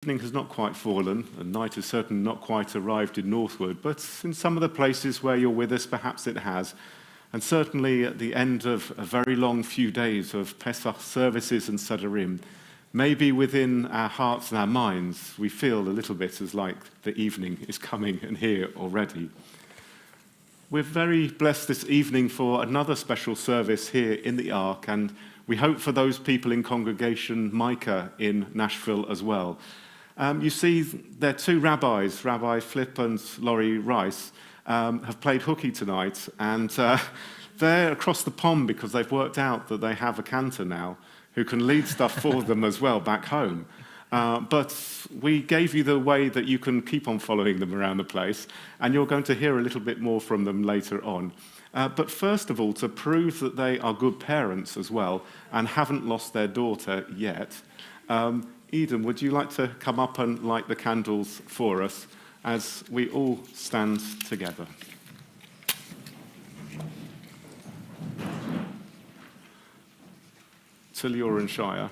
Evening has not quite fallen, and night has certainly not quite arrived in Northwood, but in some of the places where you're with us, perhaps it has. And certainly at the end of a very long few days of Pesach services and Sederim, maybe within our hearts and our minds, we feel a little bit as like the evening is coming and here already. We're very blessed this evening for another special service here in the Ark, and we hope for those people in congregation Micah in Nashville as well. You see, there are two rabbis, Rabbi Flip and Laurie Rice, have played hooky tonight, and they're across the pond because they've worked out that they have a cantor now who can lead stuff for them as well back home. But we gave you the way that you can keep on following them around the place, and you're going to hear a little bit more from them later on. But first of all, to prove that they are good parents as well and haven't lost their daughter yet, Eden, would you like to come up and light the candles for us as we all stand together? Till you're in Shire,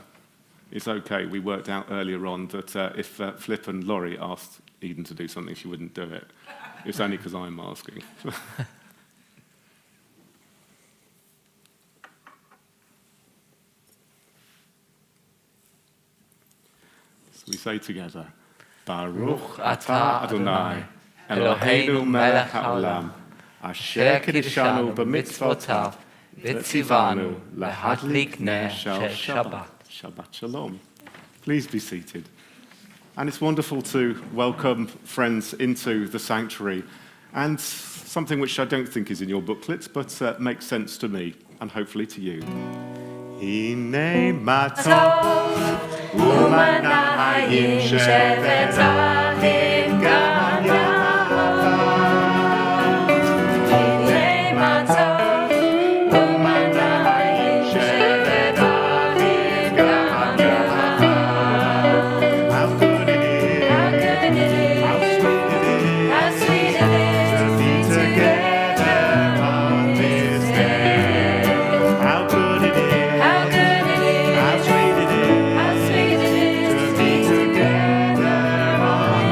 it's okay. We worked out earlier on that if Flip and Laurie asked Eden to do something, she wouldn't do it. It's only because I'm asking. We say together, Baruch atah Adonai, Eloheinu melech haolam, asher kiddushanu b'mitzvotav, v'tzivanu lahadlik ner shel Shabbat. Shabbat shalom. Please be seated. And it's wonderful to welcome friends into the sanctuary, and something which I don't think is in your booklets, but makes sense to me, and hopefully to you. Hine matov u'manayim shevetahim gam yavad. Hine matov u'manayim shevetahim gam yavad. How good it is, how sweet it is to be together on this day. How good it is. How sweet it is to be together on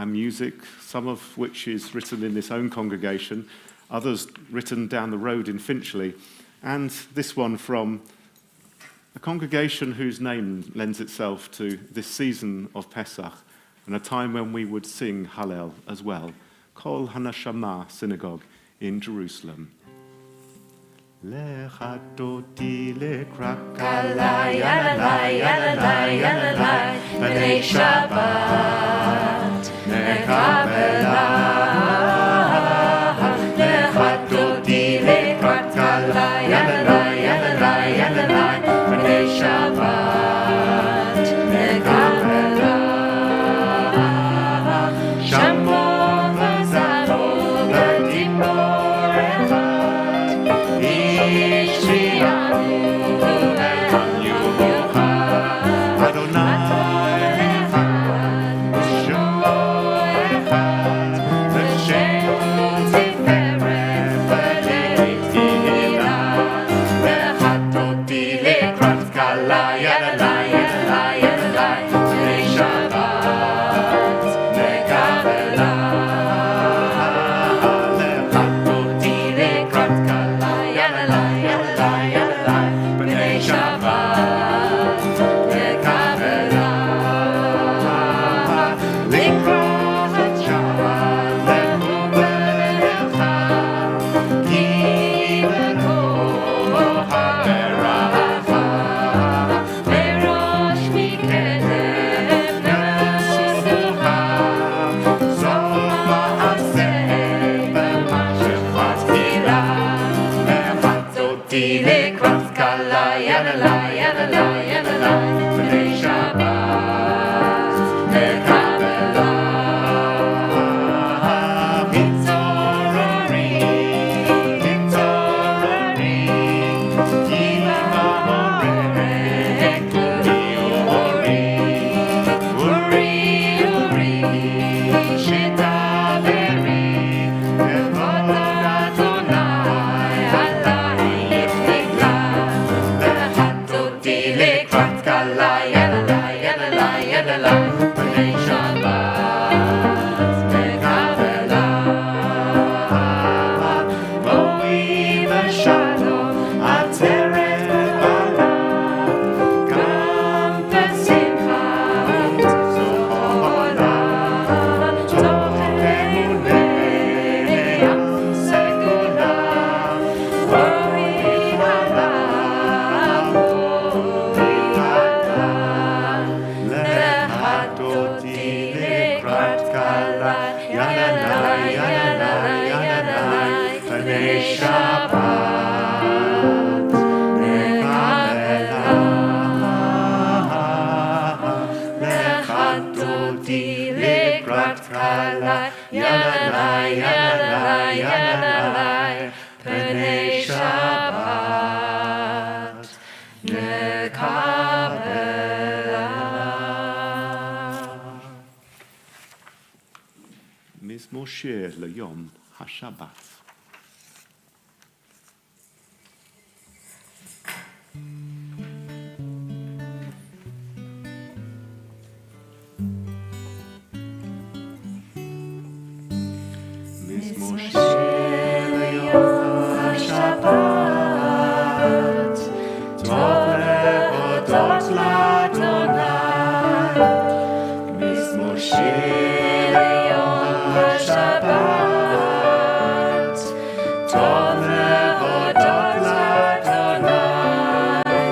our music, some of which is written in this own congregation, others written down the road in Finchley, and this one from a congregation whose name lends itself to this season of Pesach, and a time when we would sing Hallel as well, Kol Hanashama Synagogue in Jerusalem. Lechatoti lekrakala yalalai yalalai yalalai b'nei Shabbat nekabela. Lechatoti lekrakala yalalai yalalai yalalai b'nei Shabbat nekabela. Shamor v'zaro v'dibor echad Ishrianu v'Yuchad Adonai echad Shemo echad V'Shem Tiferet v'Lev Tihila V'Chatoti lekrat kala yalalai yalalai yalalai b'nei Shabbat nekabela. Lechatoti lekrat kala yalalai yalalai yalalai b'nei Shabbat nekabela. Likrat Shabbat lehu b'lecha ki b'koha b'racha v'rosh mikedem nesuha zol ma'aseh b'mashechat tila Lechatoti lekrat kala yalalai yalalai yalalai b'nei Shabbat nekabela. Hitzorori, hitzorori, ki ma'orek uri uri, uri uri, shitaveri, evod Adonai alayich nigla. Lechatoti lekrat kala yalalai yalalai yalalai b'nei Shabbat nekabela. Boi v'shalom ateret bala gam b'simcha zola toch emunei am segula boi hala boi hala. Lechatoti lekrat kala yalalai yalalai yalalai b'nei Shabbat nekabela. Lechatoti lekrat kala yalalai yalalai yalalai b'nei Shabbat nekabela. Mizmor shir leyom haShabbat. Mizmor shir leyom haShabbat tov lehodot l'Adonai. Mizmor shir leyom haShabbat tov lehodot l'Adonai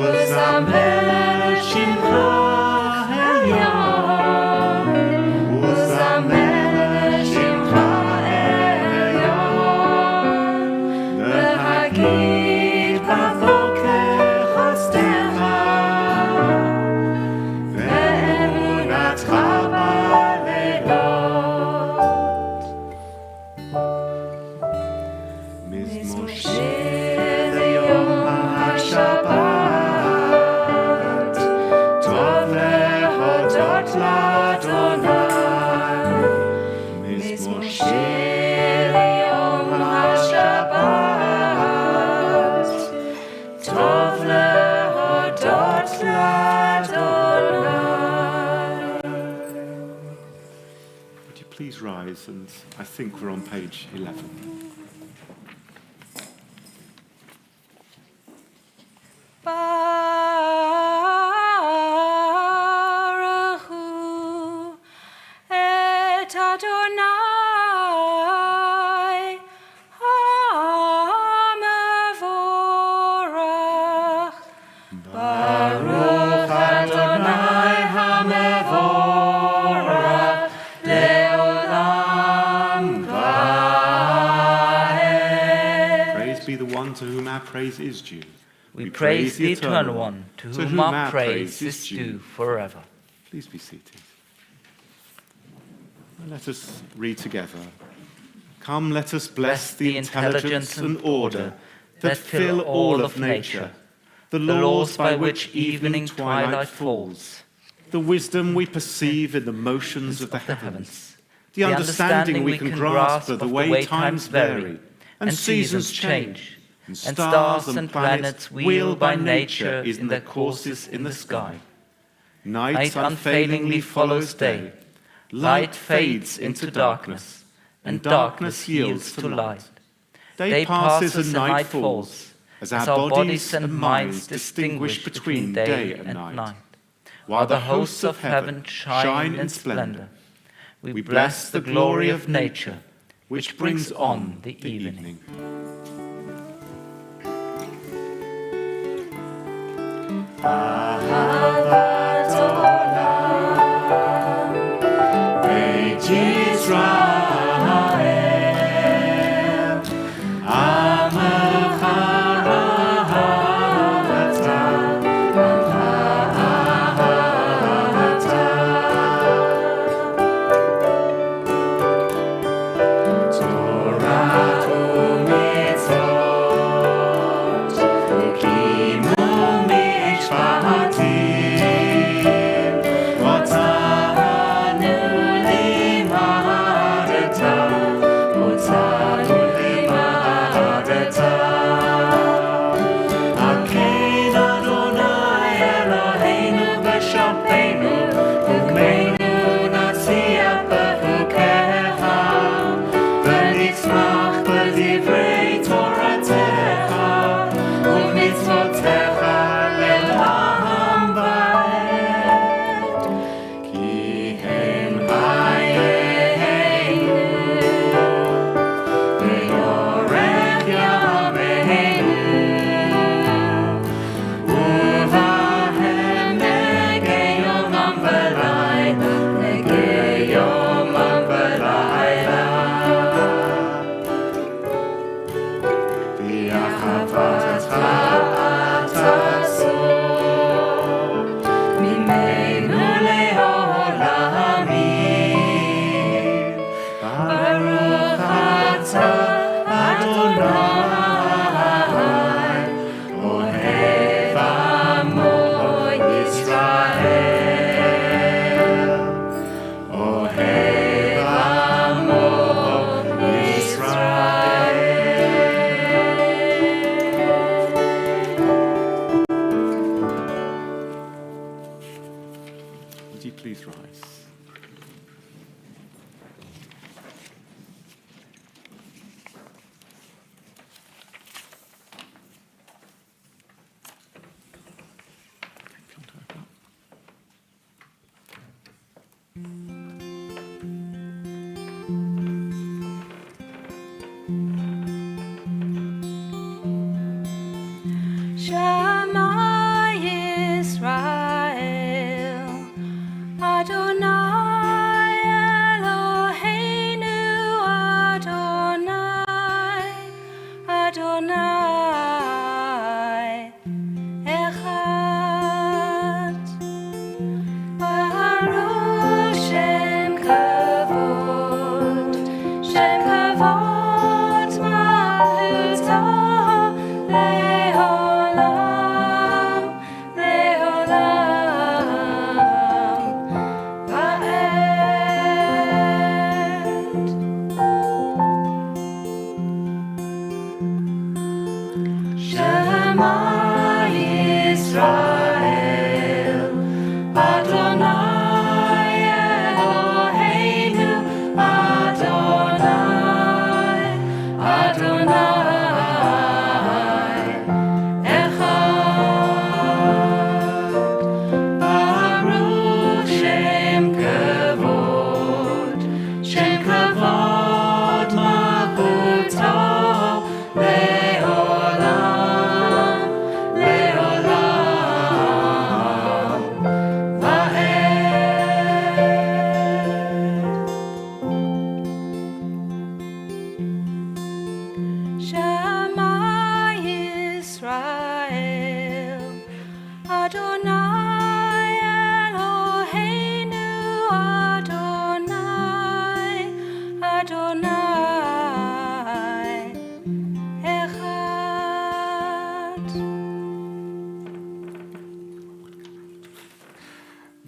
uzamer et shimcha hayom uzamer et shimcha hayom להגיד בבוקר חסדך ואמונתך בלילות. מזמור שיר ליום השבת טוב להודות לאדוני. מזמור שיר ליום השבת טוב להודות לאדוני. praise, and I think we're on page 11. Baruch et Adonai HaMevorach. Baruch Adonai HaMevorach Leolam Vaed. Praise be the one to whom our praise is due. We praise the Eternal One, to whom our praise is due forever. Please be seated. And let us read together. Come, let us bless the intelligence and order that fill all of nature, the laws by which evening twilight falls, the wisdom we perceive in the motions of the heavens, the understanding we can grasp of the way times vary and seasons change, and stars and planets wheel by nature in their courses in the sky. Night unfailingly follows day, light fades into darkness, and darkness yields to light. Day passes and night falls, as our bodies and minds distinguish between day and night. While the hosts of heaven shine in splendor, we bless the glory of nature, which brings on the evening. Ahavat Olam, Beit Yisrael, Amecha ahavata, ahavata. Torah u'mitzvot, u'kimu Adonai Eloheinu Adonai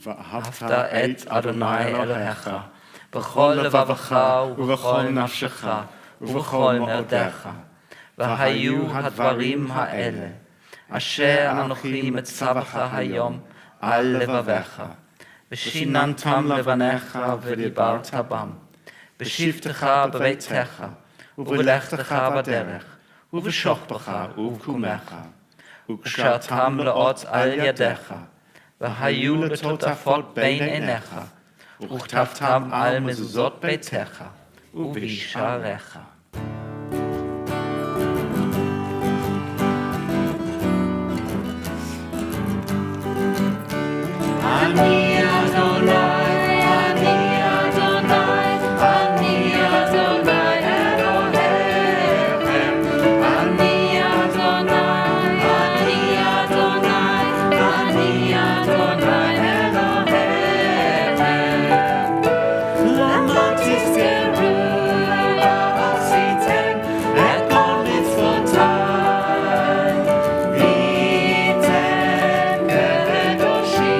ואהבת את אדוני אלוהיך, בכל לבבך ובכל נפשך ובכל מאודיך. והיו הדברים האלה, אשר אנוכי מצווך היום על לבביך, ושיננתם לבניך ודיברת בם, בשבתך בביתך, ובלכתך בדרך, ובשוכבך ובקומך, וקשרתם לאות על ידיך, והיו לטוטפות בין עיניך, וכתבתם על מזוזות ביתך ובשעריך. אני אדוני, אני אדוני, אני אדוני אלוהיכם. אני אדוני, אני אדוני, אני אדוני אלוהיכם. למה תזכרו ועשיתם את כל מצוותיי, והייתם קדושים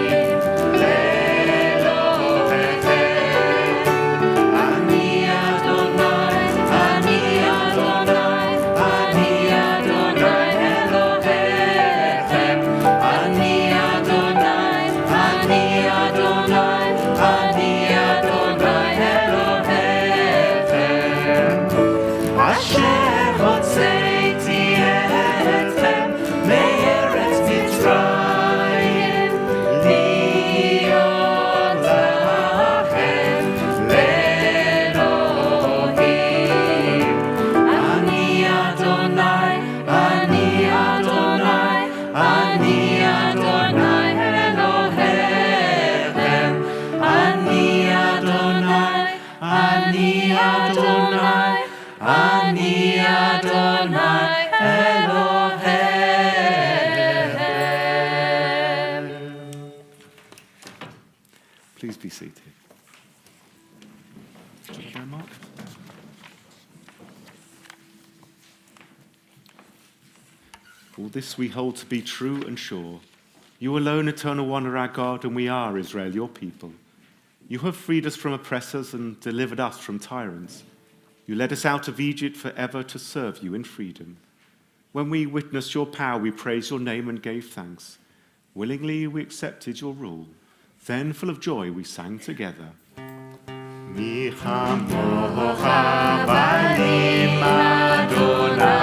Please be seated. Mark. All this we hold to be true and sure. You alone, eternal one, are our God, and we are, Israel, your people. You have freed us from oppressors and delivered us from tyrants. You led us out of Egypt forever to serve you in freedom. When we witnessed your power, we praised your name and gave thanks. Willingly we accepted your rule. Then, full of joy, we sang together. Mi chamoch banim Adonai,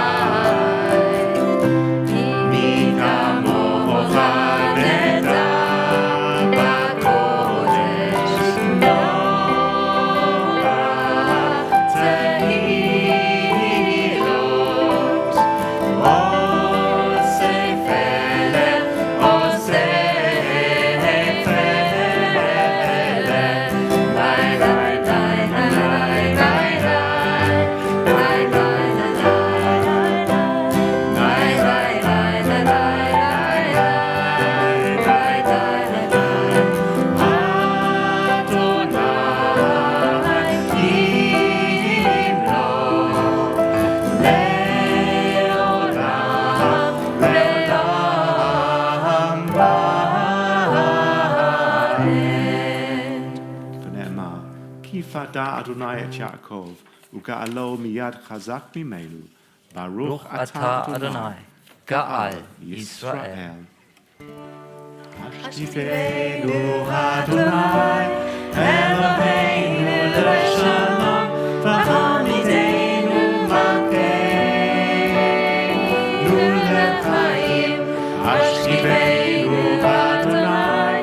mi kamoch neda b'kodesh, Noah tehilot, osei felech, osei felech, lai lai lai lai lai lai Fada Adonai et Yaakov, uga'alo miyad chazak mimelu, Baruch atah Adonai, Ga'al Yisrael. Hashtivenu Adonai, Eloheinu l'shalom, v'hamidenu malkeinu l'chaim. Hashtivenu Adonai,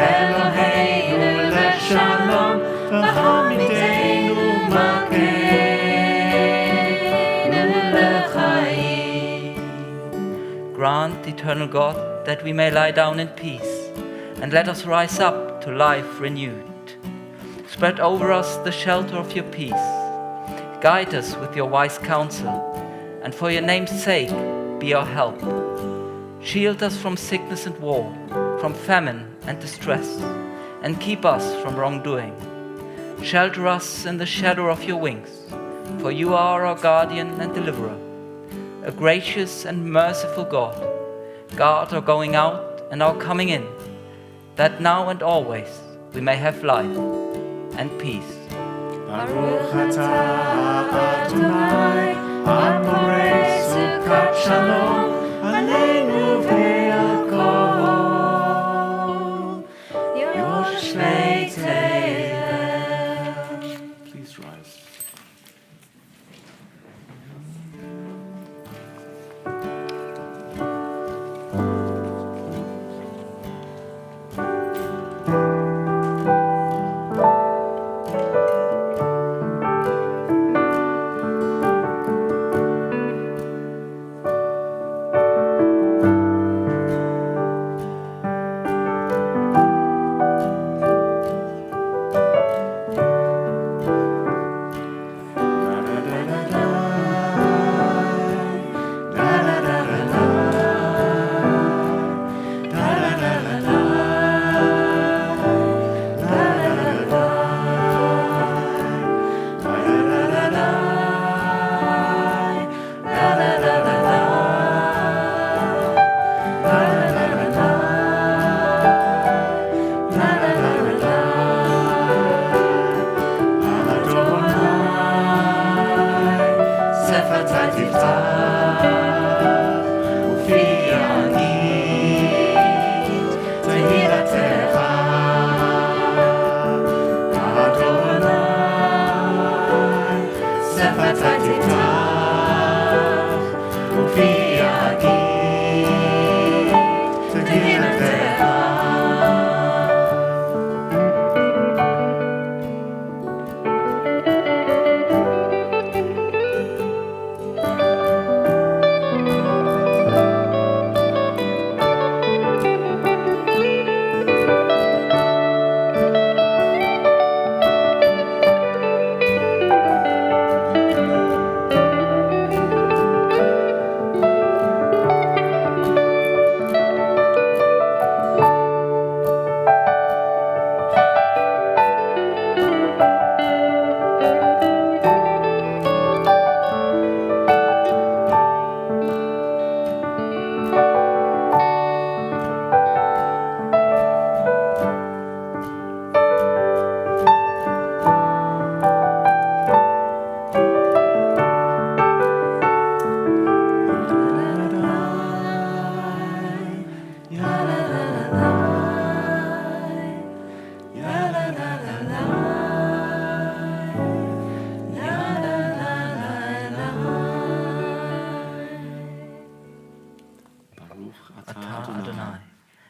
Eloheinu l'shalom, v'hamidenu malkeinu l'chaim. Grant, eternal God, that we may lie down in peace, and let us rise up to life renewed. Spread over us the shelter of your peace. Guide us with your wise counsel, and for your name's sake, be our help. Shield us from sickness and war, from famine and distress, and keep us from wrongdoing. Shelter us in the shadow of your wings, for you are our guardian and deliverer, a gracious and merciful God. Guard our going out and our coming in. that now and always we may have life and peace. Baruch atah Adonai, Amorei Sukkot Shalom, Aleinu ve'yakol, Yoshvei Teilel. Please rise.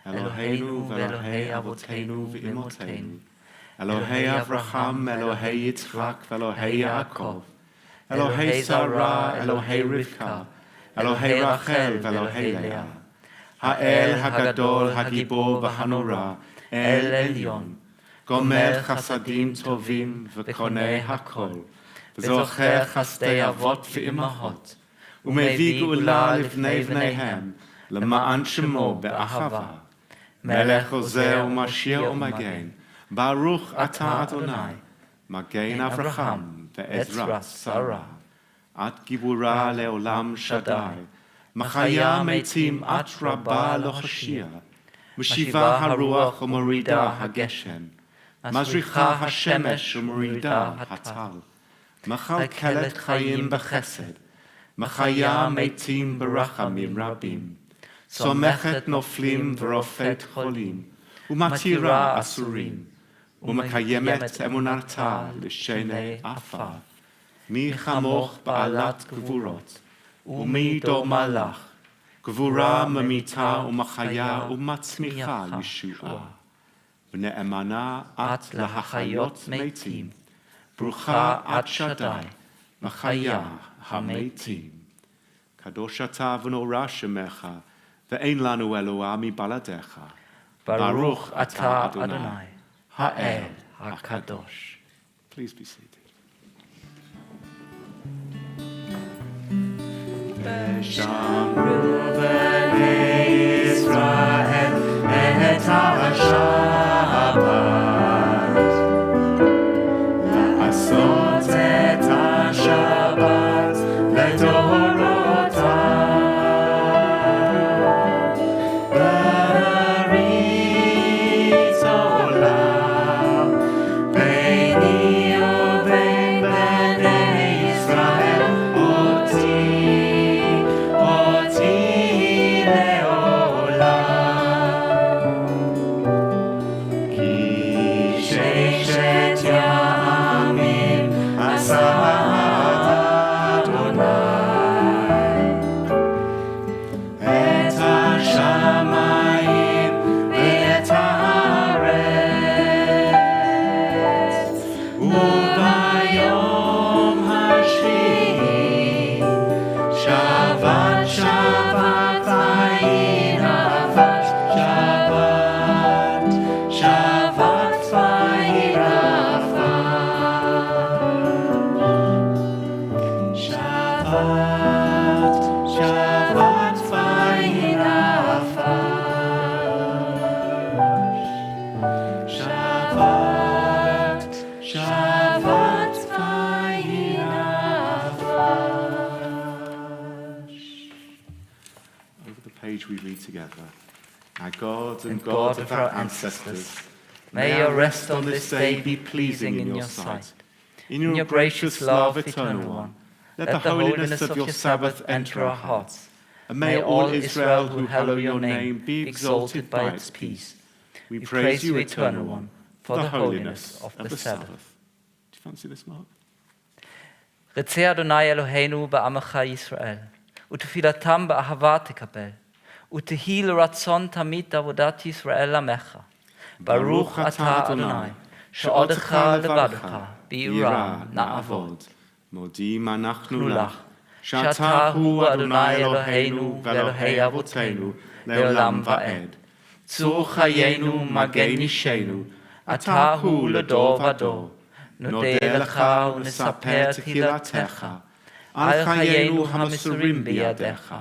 Eloheinu ve'Elohei Avotenu ve'Imotenu, Elohei Avraham, Elohei Yitzchak, ve'Elohei Yaakov, Elohei Sarah, Elohei Rivka, Elohei Rachel, ve'Elohei Leah, Ha'el Hagadol, Hagibor v'Hanora, El Elyon, Gomer Chasadim Tovim v'Konei Hakol, V'zocher Chasdei Avot ve'Imahot, U'mevii Geula livnei vneihem, למען שמו באהבה. מלך עוזר ומשיר ומגן, ברוך אתה אדוני, מגן אברהם ועזרת שרה. את גיבורה לעולם שדי, מחיה מתים את רבה לא הושיעה, משיבה הרוח ומורידה הגשם, מזריחה השמש ומורידה הטל, מכלכלת חיים בחסד, מחיה מתים ברחמים רבים. סומכת נופלים ורופאת חולים, ומתירה אסורים, ומקיימת אמונתה לשני עפר. מי כמוך בעלת גבורות, ומי דומה לך, גבורה ממיתה ומחיה ומצמיחה ישועה. ונאמנה את להחיות מתים, ברוכה את שדי, מחיה המתים. קדוש אתה ונורא שמך, ואין לנו אלוה מבלעדיך. ברוך אתה אדוני, האל הקדוש. Please be seated. ושמרו בני ישראל את השבת, לעשות את השבת לדורותם. Maria. Shabbat vayirafash. Shabbat, Shabbat vayirafash. Over the page we read together. Our God and And God of our ancestors, may your rest on this day be pleasing in your sight. In your gracious love, Eternal One, let the holiness of your Sabbath enter our hearts. And may all Israel who hallow your name be exalted by its peace. We praise you, Eternal One, for the holiness of the Sabbath. Do you fancy this, Mark? רצה אדוני אלוהינו בעמך ישראל, ותפילתם באהבה תקבל, ותהי לרצון תמיד עבודת ישראל עמך. ברוך אתה אדוני, שעודך לבדך, ביראה נעבוד. מודים אנחנו לך, שאתה הוא אדוני אלוהינו ואלוהי אבותינו, לעולם ועד. צור חיינו, מגן אישנו, אתה הוא לדור ודור. נודה לך ונספר תהילתך, על חיינו המסורים בידיך,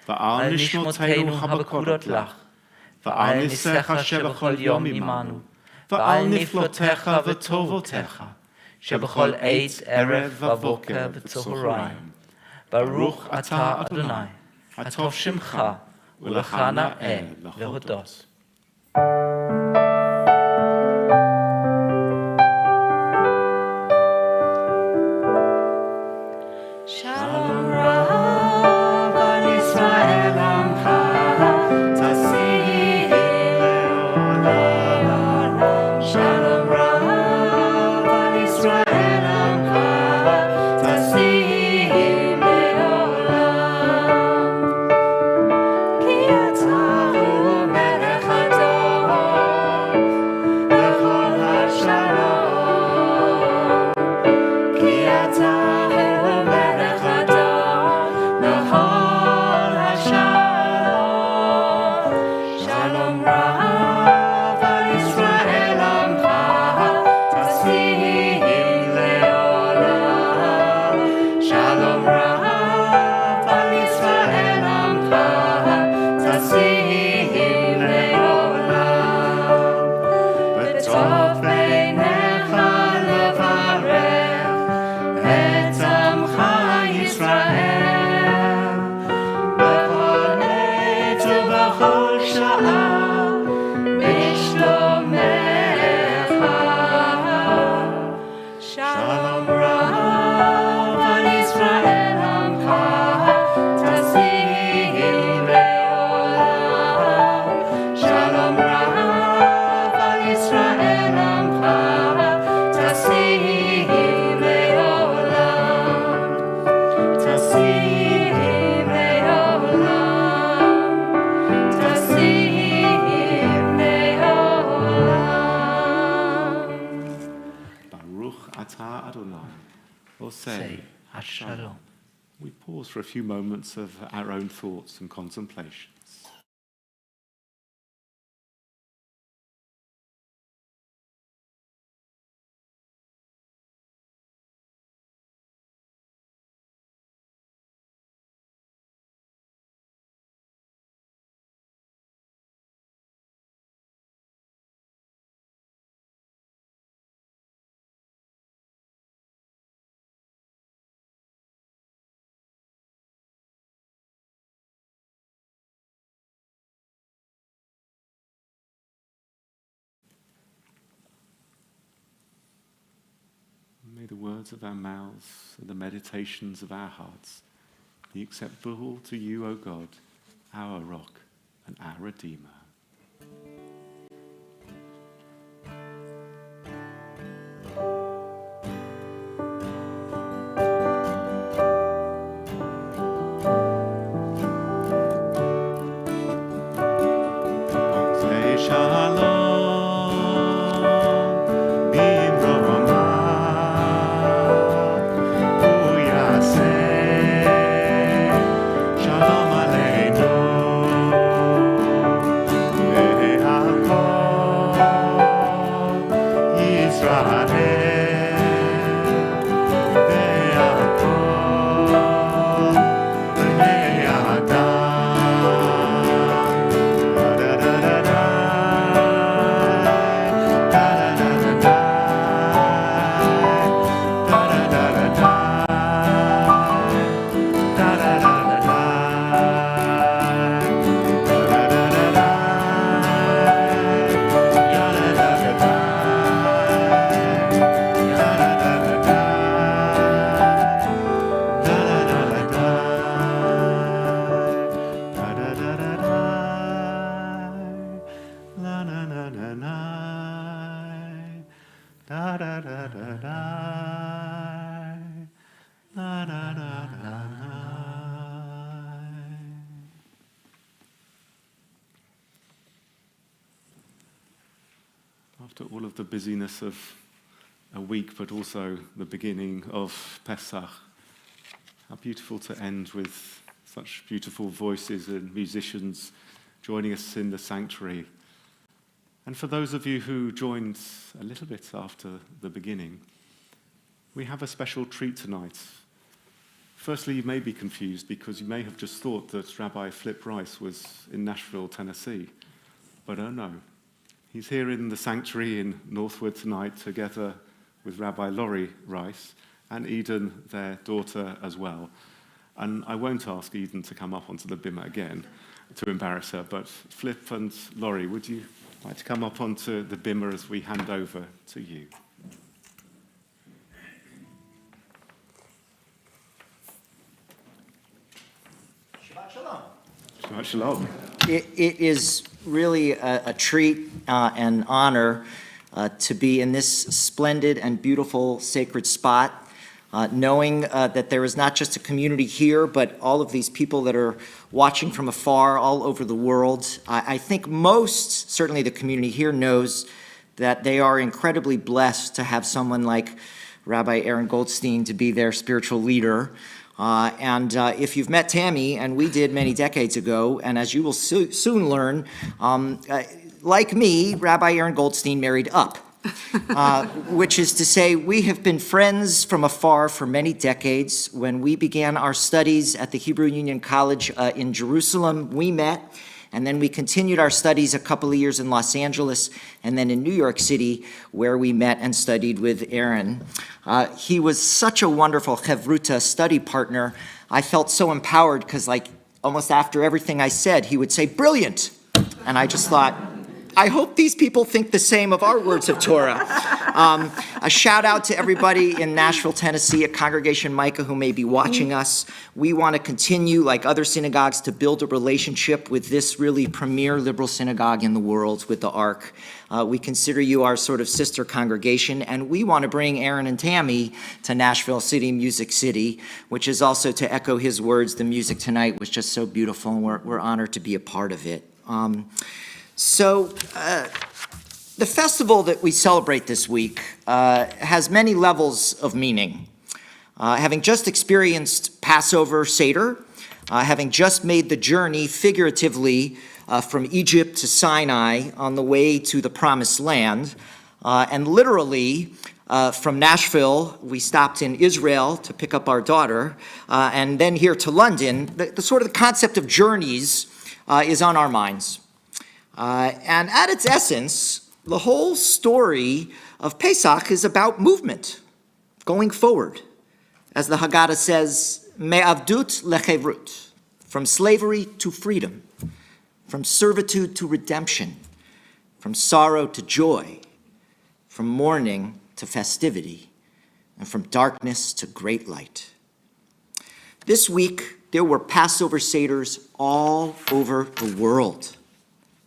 ועל נשמותינו הבכורות לך, ועל ניסיך שבכל יום עמנו, ועל נפלותיך וטובותיך, שבכל עת ערב ובוקר וצהריים. ברוך אתה אדוני, הטוב שמך, ולך נאה להודות. Shalom Rav al Yisrael Amcha, Tasih le'olam. Shalom Rav al Yisrael Amcha, Tasih le'olam. Ki ata hu melech hador, b'chol hashalom. Ki ata Shalom. We pause for a few moments of our own thoughts and contemplations. May the words of our mouths and the meditations of our hearts be acceptable to you, O God, our rock and our Redeemer. Say shalom. Shalom Aleinu. After all of the busyness of a week, but also the beginning of Pesach, how beautiful to end with such beautiful voices and musicians joining us in the sanctuary. And for those of you who joined a little bit after the beginning, we have a special treat tonight. Firstly, you may be confused because you may have just thought that Rabbi Flip Rice was in Nashville, Tennessee. But oh no, he's here in the sanctuary in Northwood tonight together with Rabbi Laurie Rice and Eden, their daughter, as well. And I won't ask Eden to come up onto the bimah again to embarrass her, but Flip and Laurie, would you like to come up onto the bimah as we hand over to you? Shabbat Shalom. Shabbat Shalom. It is really a treat and honor to be in this splendid and beautiful sacred spot, knowing that there is not just a community here, but all of these people that are watching from afar all over the world. I think most, certainly the community here, knows that they are incredibly blessed to have someone like Rabbi Aaron Goldstein to be their spiritual leader. And if you've met Tammy, and we did many decades ago, and as you will soon learn, like me, Rabbi Aaron Goldstein married up, which is to say we have been friends from afar for many decades. When we began our studies at the Hebrew Union College in Jerusalem, we met. And then we continued our studies a couple of years in Los Angeles and then in New York City, where we met and studied with Aaron. He was such a wonderful Chevruta study partner. I felt so empowered because, like, almost after everything I said, he would say, "Brilliant." And I just thought, I hope these people think the same of our words of Torah. A shout out to everybody in Nashville, Tennessee, at Congregation Micah who may be watching us. We want to continue, like other synagogues, to build a relationship with this really premier liberal synagogue in the world, with the Ark. We consider you our sort of sister congregation, and we want to bring Aaron and Tammy to Nashville City, Music City, which is also, to echo his words, the music tonight was just so beautiful, and we're honored to be a part of it. The festival that we celebrate this week has many levels of meaning. Having just experienced Passover Seder, having just made the journey figuratively from Egypt to Sinai on the way to the Promised Land, and literally from Nashville, we stopped in Israel to pick up our daughter, and then here to London, the sort of the concept of journeys is on our minds. And at its essence, the whole story of Pesach is about movement, going forward. As the Haggadah says, me'avdut lechevrut, from slavery to freedom, from servitude to redemption, from sorrow to joy, from mourning to festivity, and from darkness to great light. This week, there were Passover Seders all over the world.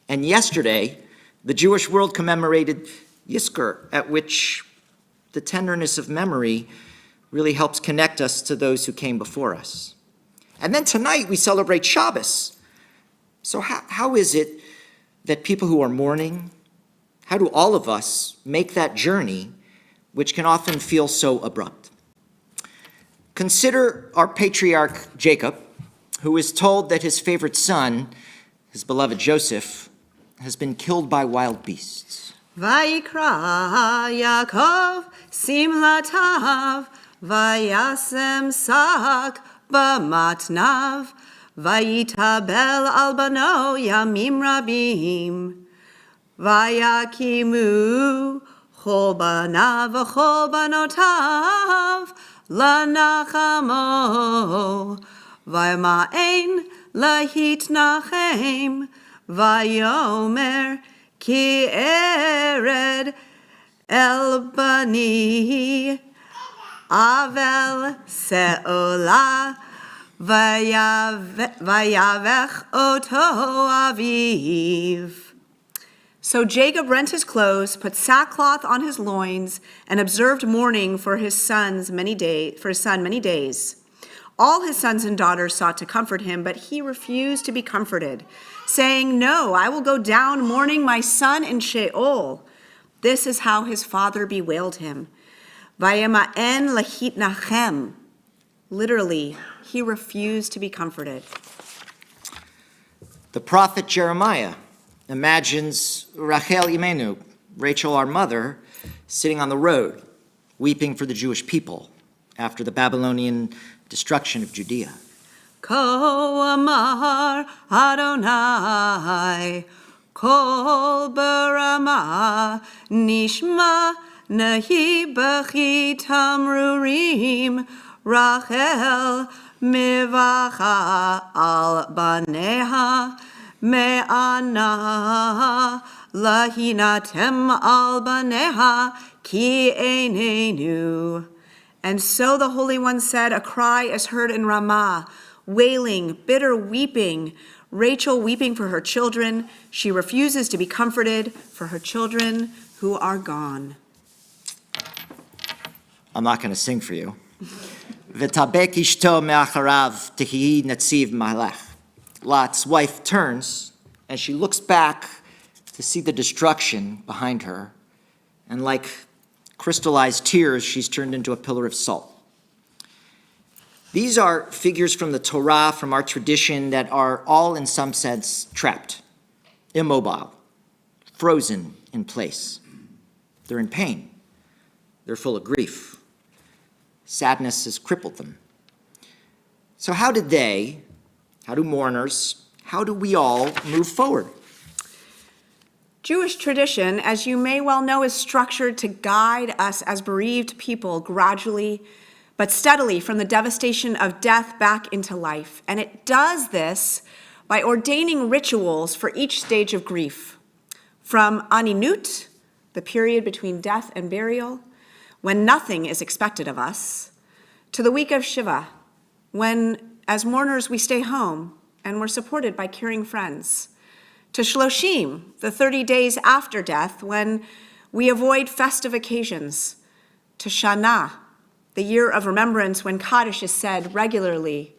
And yesterday, the Jewish world commemorated Yizkor, at which the tenderness of memory really helps connect us to those who came before us. And then tonight, we celebrate Shabbos. So how is it that people who are mourning, how do all of us make that journey, which can often feel so abrupt? Consider our patriarch Jacob, who is told that his favorite son, his beloved Joseph, has been killed by wild beasts. Vayikra Yaakov simlatav, vayasem sak b'matnav, vayitabel al bano yamim rabim, vayakimu chol banav v'chol banotav lanachamo, vaymaen lahitnachem, Vayomer ki ered el bani avel seola vayavech oto aviv. So Jacob rent his clothes, put sackcloth on his loins, and observed mourning for his son many days. All his sons and daughters sought to comfort him, but he refused to be comforted, saying, "No, I will go down mourning my son in Sheol." This is how his father bewailed him. Vayema'en lahitnachem. Literally, he refused to be comforted. The prophet Jeremiah imagines Rachel Imenu, Rachel our mother, sitting on the road, weeping for the Jewish people after the Babylonian destruction of Judea. Ko amar Adonai, kol barama nishma nahi b'chi tamrurim, Rachel mivacha al baneha me'ana lahinatem al baneha ki einenu. And so the Holy One said, a cry is heard in Ramah, wailing, bitter weeping, Rachel weeping for her children. She refuses to be comforted for her children who are gone. I'm not going to sing for you. V'tabek ishto me'acharav tehi netziv malech. Lot's wife turns, and she looks back to see the destruction behind her, and like crystallized tears, she's turned into a pillar of salt. These are figures from the Torah, from our tradition, that are all in some sense trapped, immobile, frozen in place. They're in pain. They're full of grief. Sadness has crippled them. So how do mourners, how do we all move forward? Jewish tradition, as you may well know, is structured to guide us as bereaved people gradually but steadily from the devastation of death back into life. And it does this by ordaining rituals for each stage of grief. From aninut, the period between death and burial, when nothing is expected of us, to the week of Shiva, when, as mourners, we stay home and we're supported by caring friends, to Shloshim, the 30 days after death, when we avoid festive occasions, to Shana, the year of remembrance when Kaddish is said regularly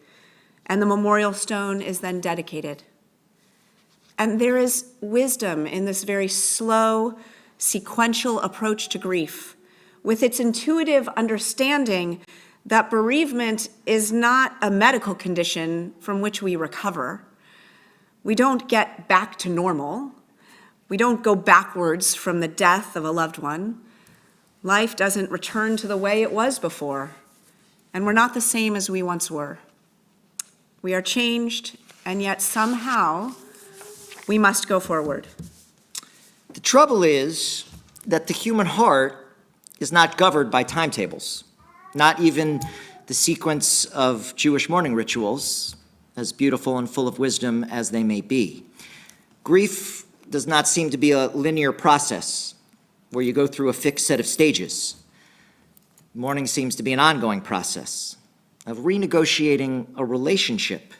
and the memorial stone is then dedicated. And there is wisdom in this very slow, sequential approach to grief, with its intuitive understanding that bereavement is not a medical condition from which we recover. We don't get back to normal. We don't go backwards from the death of a loved one. Life doesn't return to the way it was before, and we're not the same as we once were. We are changed, and yet somehow we must go forward. The trouble is that the human heart is not governed by timetables, not even the sequence of Jewish mourning rituals, as beautiful and full of wisdom as they may be. Grief does not seem to be a linear process where you go through a fixed set of stages. Mourning seems to be an ongoing process of renegotiating a relationship,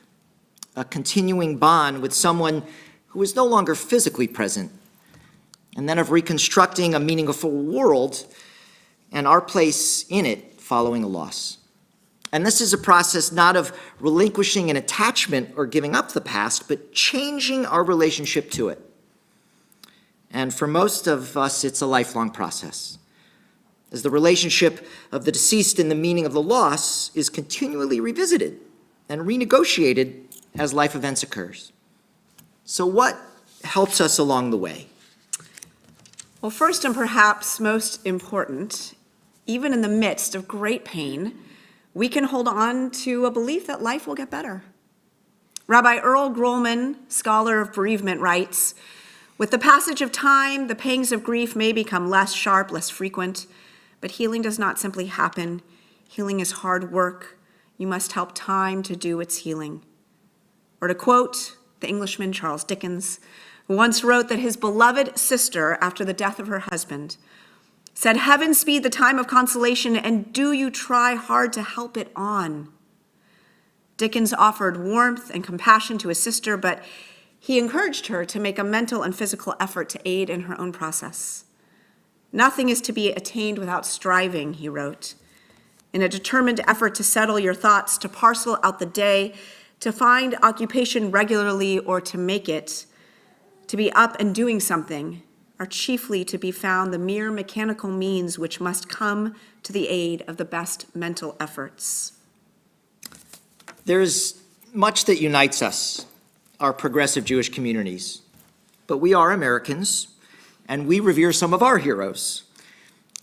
a continuing bond with someone who is no longer physically present, and then of reconstructing a meaningful world and our place in it following a loss. And this is a process not of relinquishing an attachment or giving up the past, but changing our relationship to it. And for most of us, it's a lifelong process, as the relationship of the deceased and the meaning of the loss is continually revisited and renegotiated as life events occurs. So what helps us along the way? Well, first and perhaps most important, even in the midst of great pain, we can hold on to a belief that life will get better. Rabbi Earl Grolman, scholar of bereavement, writes, "With the passage of time, the pangs of grief may become less sharp, less frequent, but healing does not simply happen. Healing is hard work. You must help time to do its healing." Or to quote the Englishman Charles Dickens, who once wrote that his beloved sister, after the death of her husband, said, "Heaven speed the time of consolation, and do you try hard to help it on." Dickens offered warmth and compassion to his sister, but he encouraged her to make a mental and physical effort to aid in her own process. "Nothing is to be attained without striving," he wrote. "In a determined effort to settle your thoughts, to parcel out the day, to find occupation regularly or to make it, to be up and doing something, are chiefly to be found the mere mechanical means which must come to the aid of the best mental efforts. There is much that unites us, our progressive Jewish communities, but we are Americans, and we revere some of our heroes.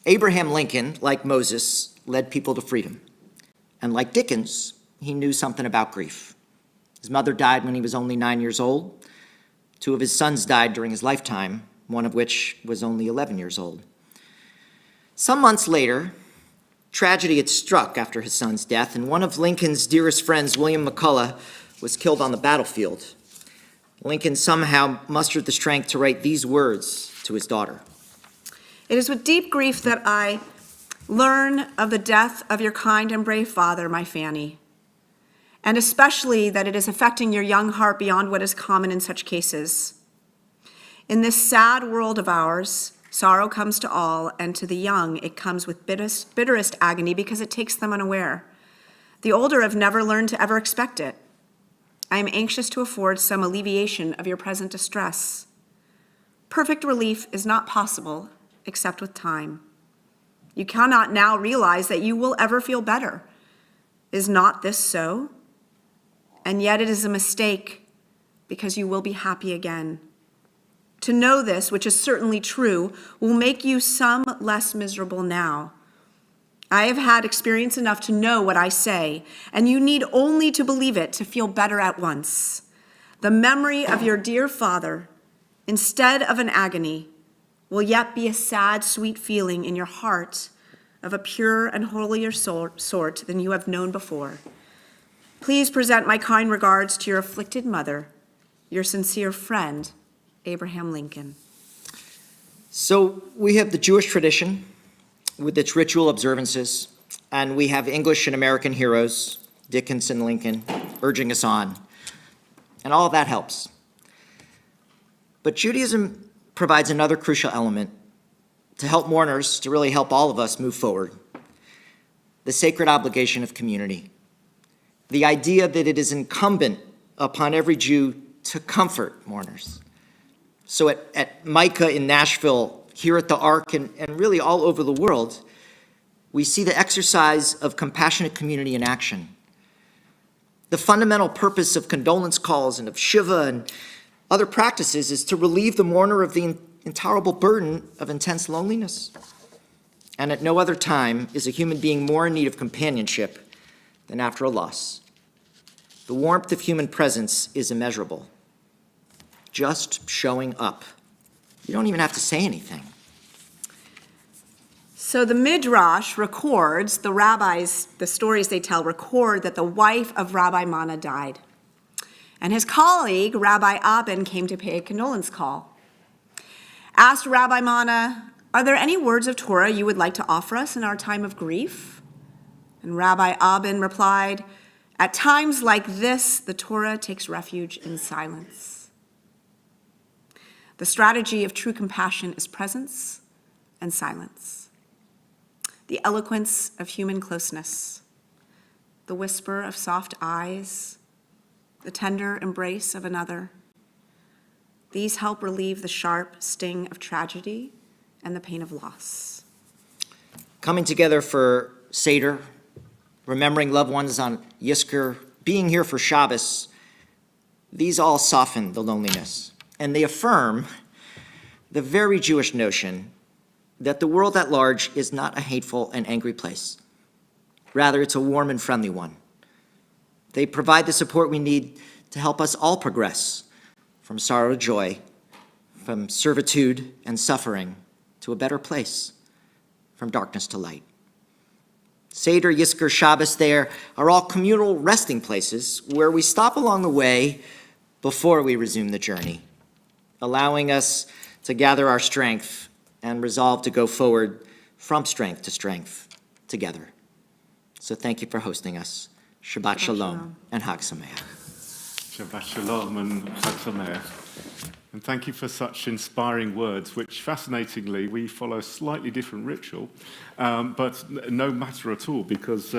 Abraham Lincoln, like Moses, led people to freedom. And like Dickens, he knew something about grief. His mother died when he was only 9 years old. 2 of his sons died during his lifetime, one of which was only 11 years old. Some months later, tragedy had struck after his son's death, and one of Lincoln's dearest friends, William McCulloch, was killed on the battlefield. Lincoln somehow mustered the strength to write these words to his daughter. It is with deep grief that I learn of the death of your kind and brave father, my Fanny, and especially that it is affecting your young heart beyond what is common in such cases. In this sad world of ours, sorrow comes to all, and to the young it comes with bitterest agony because it takes them unaware. The older have never learned to ever expect it. I am anxious to afford some alleviation of your present distress. Perfect relief is not possible except with time. You cannot now realize that you will ever feel better. Is not this so? And yet it is a mistake, because you will be happy again. To know this, which is certainly true, will make you some less miserable now. I have had experience enough to know what I say, and you need only to believe it to feel better at once. The memory of your dear father, instead of an agony, will yet be a sad, sweet feeling in your heart of a pure and holier sort than you have known before. Please present my kind regards to your afflicted mother, your sincere friend, Abraham Lincoln. So we have the Jewish tradition with its ritual observances, and we have English and American heroes, Dickens and Lincoln, urging us on. And all of that helps. But Judaism provides another crucial element to help mourners, to really help all of us move forward: the sacred obligation of community. The idea that it is incumbent upon every Jew to comfort mourners. So at Micah in Nashville, here at the Ark, and really all over the world, we see the exercise of compassionate community in action. The fundamental purpose of condolence calls and of Shiva and other practices is to relieve the mourner of the intolerable burden of intense loneliness. And at no other time is a human being more in need of companionship than after a loss. The warmth of human presence is immeasurable. Just showing up. You don't even have to say anything. So the Midrash records, the rabbis, the stories they tell record that the wife of Rabbi Mana died. And his colleague, Rabbi Abin, came to pay a condolence call. Asked Rabbi Mana, "Are there any words of Torah you would like to offer us in our time of grief?" And Rabbi Abin replied, "At times like this, the Torah takes refuge in silence." The strategy of true compassion is presence and silence. The eloquence of human closeness, the whisper of soft eyes, the tender embrace of another. These help relieve the sharp sting of tragedy and the pain of loss. Coming together for Seder, remembering loved ones on Yizkor, being here for Shabbos, these all soften the loneliness, and they affirm the very Jewish notion that the world at large is not a hateful and angry place. Rather, it's a warm and friendly one. They provide the support we need to help us all progress from sorrow to joy, from servitude and suffering to a better place, from darkness to light. Seder, Yizkor, Shabbos, there are all communal resting places where we stop along the way before we resume the journey, allowing us to gather our strength and resolve to go forward from strength to strength together. So thank you for hosting us. Shabbat Shalom and Hag Sameach. Shabbat Shalom and Chag Sameach. And thank you for such inspiring words, which fascinatingly, we follow a slightly different ritual, but no matter at all, because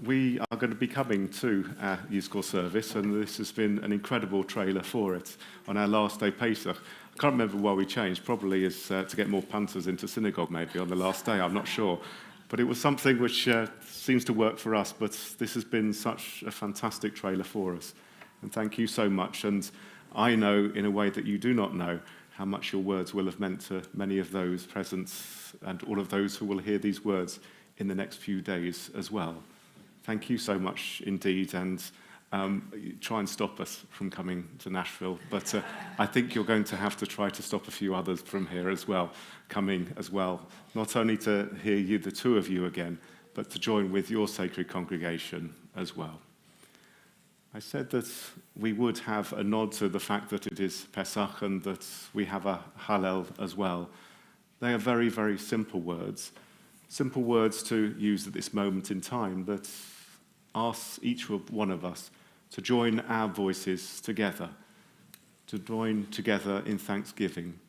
we are going to be coming to our Youth Corps service, and this has been an incredible trailer for it on our last day, Pesach. I can't remember why we changed, probably is to get more punters into synagogue maybe on the last day, I'm not sure. But it was something which seems to work for us, but this has been such a fantastic trailer for us. And thank you so much. And I know, in a way that you do not know, how much your words will have meant to many of those present and all of those who will hear these words in the next few days as well. Thank you so much indeed, and try and stop us from coming to Nashville. But I think you're going to have to try to stop a few others from here as well, coming as well, not only to hear you, the two of you again, but to join with your sacred congregation as well. I said that we would have a nod to the fact that it is Pesach and that we have a Hallel as well. They are very, very simple words to use at this moment in time that ask each one of us to join our voices together, to join together in thanksgiving,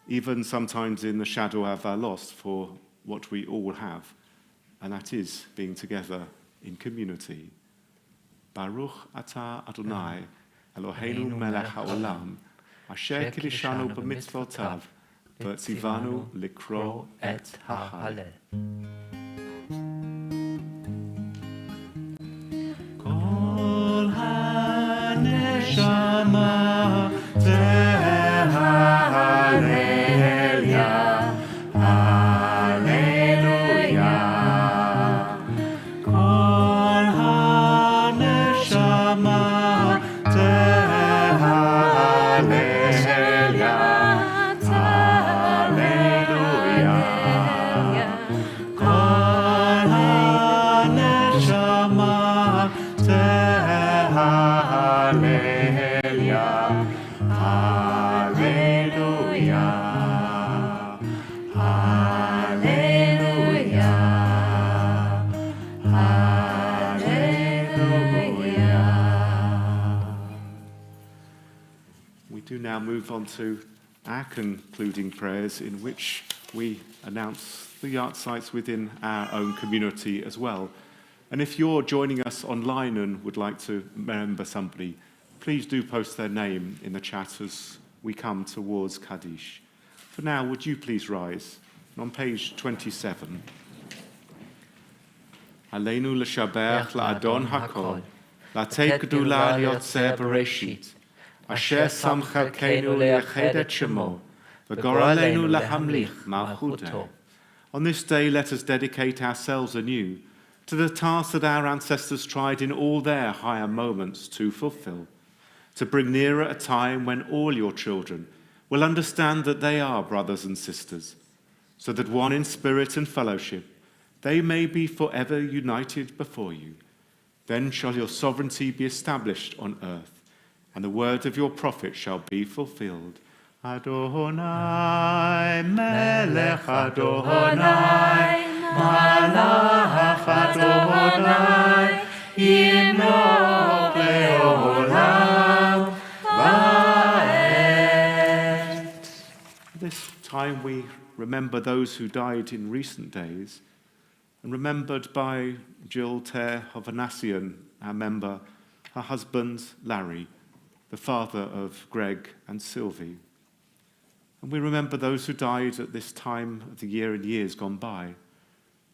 even sometimes in the shadow of our loss for what we all have, and that is being together in community. Baruch atah Adonai, Eloheinu melech haolam, asher kiddushanu b'mitzvotav, v'tzivanu likro et ha'halel. Kol haneshama tehalelia, haleluya. Kol haneshama tehalelia, haleluya. Kol haneshama tehalelia, haleluya, haleluya, haleluya. We do now move on to our concluding prayers, in which we announce the yard sites within our own community as well. And if you're joining us online and would like to remember somebody, please do post their name in the chat as we come towards Kaddish. For now, would you please rise? And on page 27. Aleinu l'shabach la'adon hakol, la'tei gdula liotzer bereshit, asher sam chalkeinu leyached et shemo, v'goraleinu lahamlich malchuto. On this day, let us dedicate ourselves anew to the task that our ancestors tried in all their higher moments to fulfill, to bring nearer a time when all your children will understand that they are brothers and sisters, so that one in spirit and fellowship, they may be forever united before you. Then shall your sovereignty be established on earth, and the word of your prophet shall be fulfilled. Adonai, Melech Adonai, Malach Adonai, Imloch le'olam va'ed. This time we remember those who died in recent days, and remembered by Jill Ter Hovanassian, our member, her husband Larry, the father of Greg and Sylvie. And we remember those who died at this time of the year in years gone by.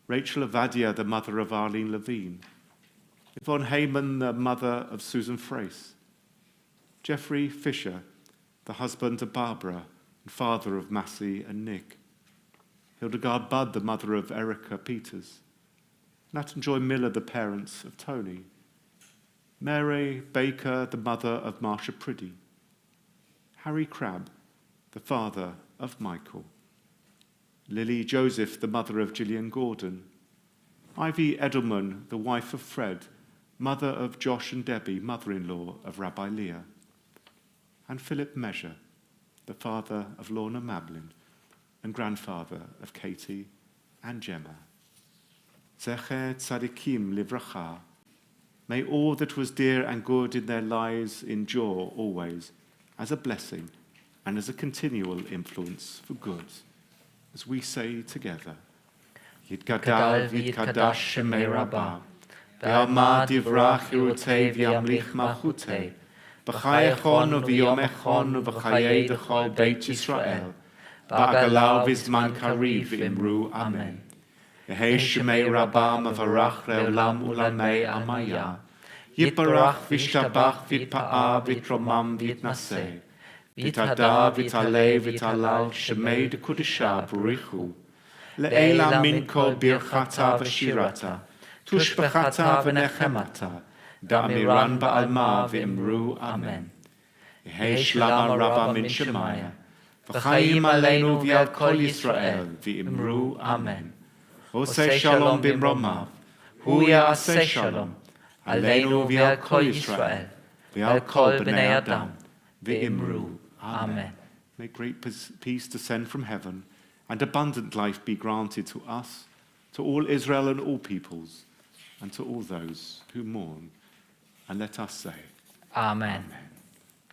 Rachel Avadia, the mother of Arlene Levine. Yvonne Heyman, the mother of Susan Frace. Jeffrey Fisher, the husband of Barbara and father of Massey and Nick. Hildegard Budd, the mother of Erica Peters. Nat and Joy Miller, the parents of Tony. Mary Baker, the mother of Marsha Priddy. Harry Crabb, the father of Michael. Lily Joseph, the mother of Gillian Gordon. Ivy Edelman, the wife of Fred, mother of Josh and Debbie, mother-in-law of Rabbi Leah. And Philip Measure, the father of Lorna Mablin and grandfather of Katie and Gemma. Zecher tzadikim livracha. May all that was dear and good in their lives endure always as a blessing and as a continual influence for good. As we say together, Yitgadal v'yitkadash shemei Rabbah, ve'alma divrach yirutei v'yamlich malchutei, b'chai echon u'v'yom echon u'v'chayei d'chol beit Yisrael, ba'agalau v'zman kariv v'imru amen. Yehei shemei Rabbah mavarach le'olam u'lamei amaya, Yitbarach v'ishtabach v'yitpa'a v'yitromam v'yitnaseh, v'yitada v'yitalei v'yitalal shemei d'kudesha b'richu, le'ela min kol birchata v'shirata, tushbechata v'nechemata, da'miran ba'alma v'imru amen. Yehei shlama Rabbah min Shemaya, v'chayim aleinu v'yal kol Yisrael v'imru amen. Osei shalom b'mromav, hu ya'aseh shalom, aleinu v'yal kol Yisrael, v'yal kol b'nei Adam, v'imru amen. May great peace descend from heaven, and abundant life be granted to us, to all Israel and all peoples, and to all those who mourn. And let us say, Amen. Amen.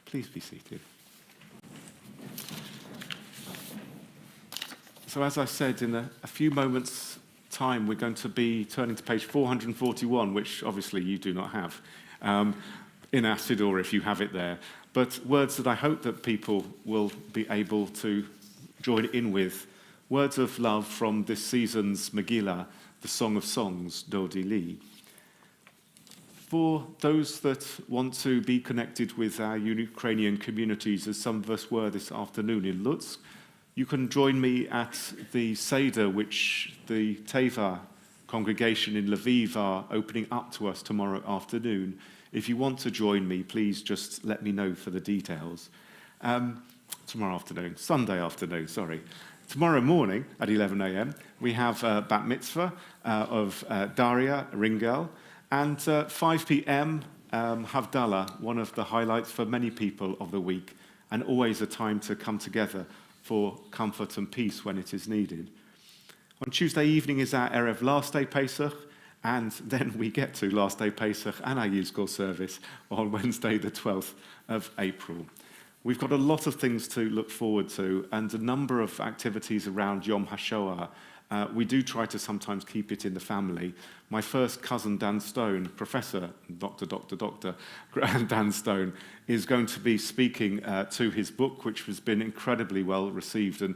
Please be seated. So as I said, in a few moments' time, we're going to be turning to page 441, which obviously you do not have in our Siddur if you have it there, but words that I hope that people will be able to join in with, words of love from this season's Megillah, the Song of Songs, Dodi Li. For those that want to be connected with our Ukrainian communities, as some of us were this afternoon in Lutsk, you can join me at the Seder, which the Teva congregation in Lviv are opening up to us tomorrow afternoon. If you want to join me, please just let me know for the details. Sunday afternoon, sorry. Tomorrow morning at 11 a.m., we have Bat Mitzvah of Daria Ringel, and 5 p.m., Havdalah, one of the highlights for many people of the week, and always a time to come together for comfort and peace when it is needed. On Tuesday evening is our Erev Last Day Pesach, and then we get to Last Day Pesach and our Yizkor service on Wednesday, the 12th of April. We've got a lot of things to look forward to and a number of activities around Yom HaShoah. We do try to sometimes keep it in the family. My first cousin, Dan Stone, Professor, Dr. Dan Stone, is going to be speaking to his book, which has been incredibly well received and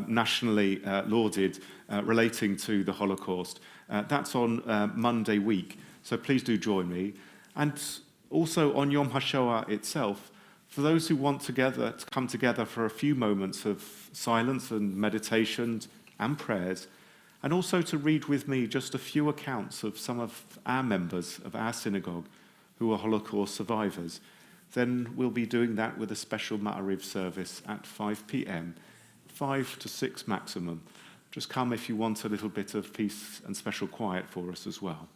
nationally lauded, relating to the Holocaust. That's on Monday week, so please do join me. And also on Yom HaShoah itself, for those who want to come together for a few moments of silence and meditation and prayers, and also to read with me just a few accounts of some of our members of our synagogue who are Holocaust survivors, then we'll be doing that with a special Ma'ariv service at 5 p.m, 5 to 6 maximum. Just come if you want a little bit of peace and special quiet for us as well.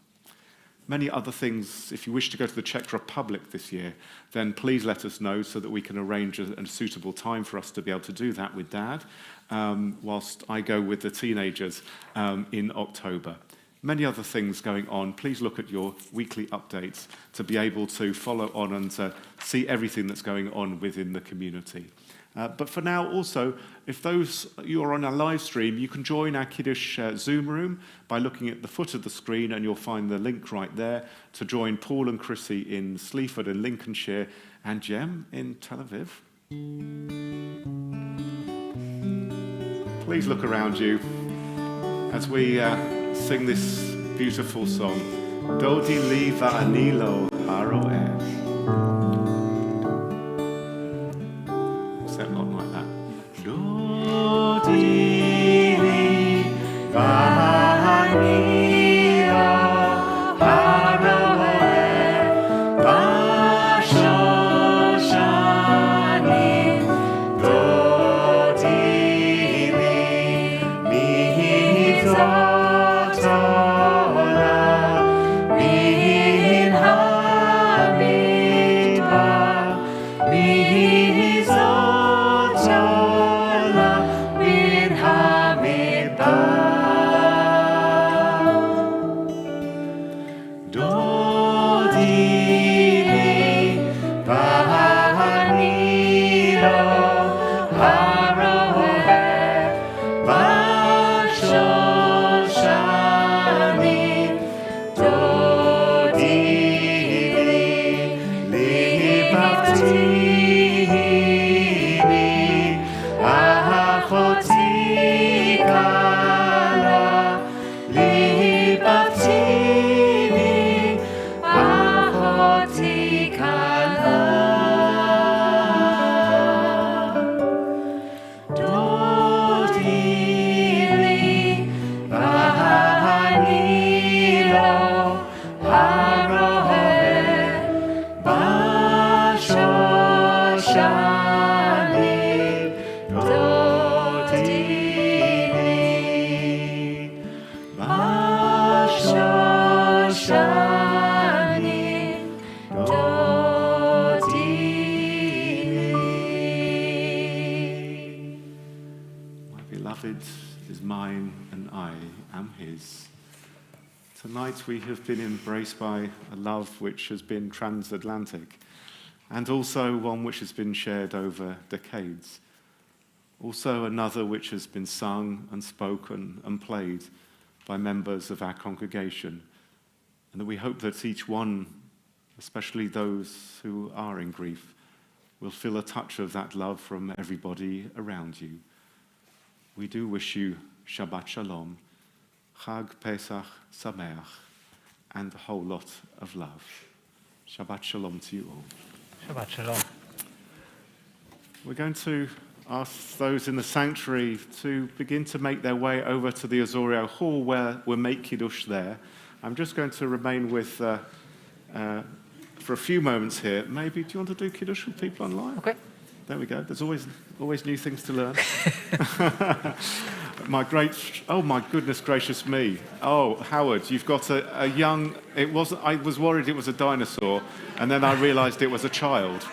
Many other things. If you wish to go to the Czech Republic this year, then please let us know so that we can arrange a suitable time for us to be able to do that with Dad, whilst I go with the teenagers in October. Many other things going on. Please look at your weekly updates to be able to follow on and see everything that's going on within the community. But for now, also, if you're on our live stream, you can join our Kiddush Zoom room by looking at the foot of the screen, and you'll find the link right there to join Paul and Chrissy in Sleaford in Lincolnshire and Jem in Tel Aviv. Please look around you as we sing this beautiful song, Dodi li va'ani lo haroeh. Not like that. Dodi li va'ani lo haroeh b'shoshanim. Dodi li mitzvot olam min hamidbar. Tonight we have been embraced by a love which has been transatlantic, and also one which has been shared over decades. Also another which has been sung and spoken and played by members of our congregation, and that we hope that each one, especially those who are in grief, will feel a touch of that love from everybody around you. We do wish you Shabbat Shalom, Chag Pesach Sameach, and a whole lot of love. Shabbat Shalom to you all. Shabbat Shalom. We're going to ask those in the sanctuary to begin to make their way over to the Azorio Hall where we'll make Kiddush there. I'm just going to remain with, for a few moments here. Maybe, do you want to do Kiddush with people online? Okay. There we go. There's always new things to learn. Oh my goodness gracious me. Oh, Howard, you've got a young, I was worried it was a dinosaur, and then I realized it was a child.